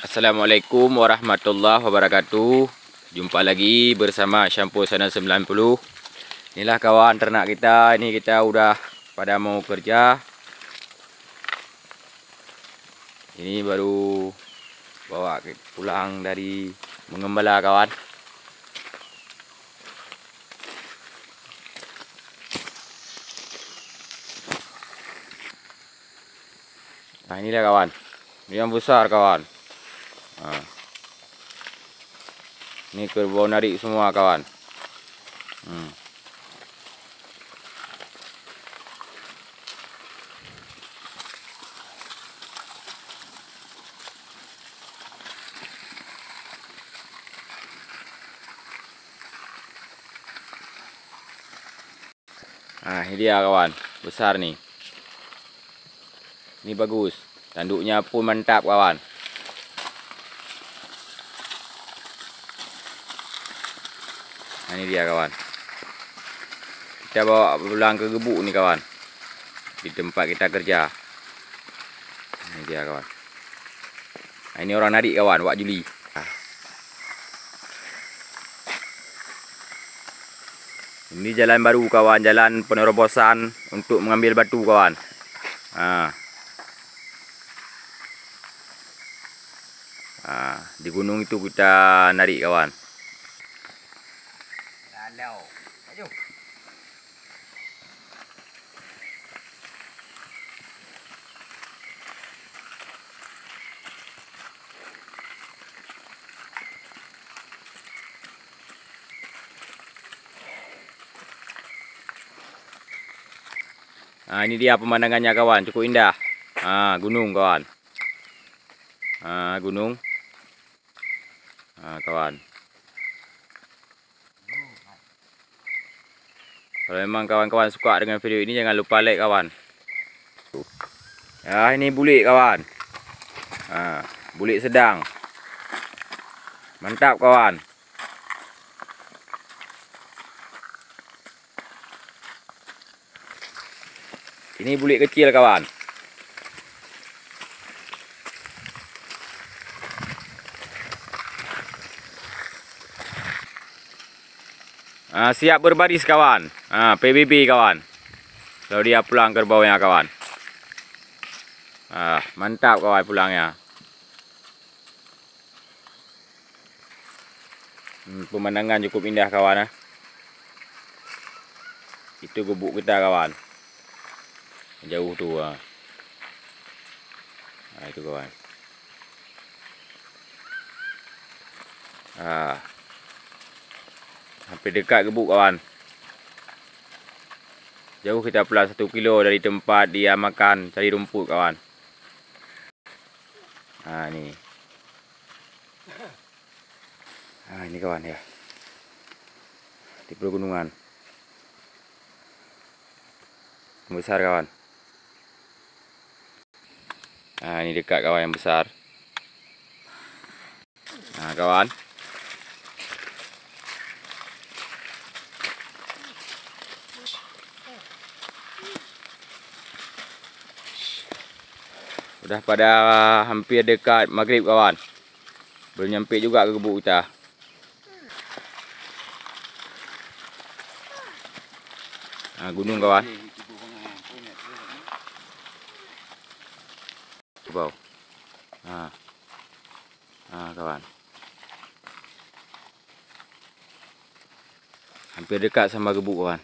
Assalamualaikum warahmatullahi wabarakatuh. Jumpa lagi bersama Shampoo Channel 90. Inilah kawan ternak kita. Ini kita udah pada mau kerja. Ini baru bawa pulang dari mengembala kawan. Nah inilah kawan. Ini yang besar kawan. Nah. Ini kerbau narik semua kawan. Nah ini dia kawan, besar nih. Ini bagus, tanduknya pun mantap kawan. Nah ini dia kawan. Kita bawa pulang ke gebuk nih kawan, di tempat kita kerja. Ini dia kawan. Nah, ini orang narik kawan, Wak Juli. Ini jalan baru kawan, jalan penerobosan untuk mengambil batu kawan. Di gunung itu kita narik kawan. Lalau. Ayo. Nah ini dia pemandangannya kawan, cukup indah. Gunung kawan. Gunung. Kawan. Kalau memang kawan-kawan suka dengan video ini, jangan lupa like kawan. Ya ini bulik kawan. Bulik sedang. Mantap kawan. Ini bulik kecil kawan. Siap berbaris kawan. PBB kawan. Kalau dia pulang kerbaunya kawan. Mantap kawan pulangnya. Pemandangan cukup indah kawan. Itu gebuk kita kawan. Jauh tu. Itu kawan. Hampir dekat gebuk kawan. Jauh kita pulang 1 kilo dari tempat dia makan cari rumput kawan. Ni. Ini kawan ya. Di pegunungan. Besar kawan. Ini dekat kawan yang besar. Kawan. Udah pada hampir dekat maghrib kawan. Belum nyampe juga ke gebuk kita. Gunung kawan. Bau. Kawan. Hampir dekat sama gebuk kawan.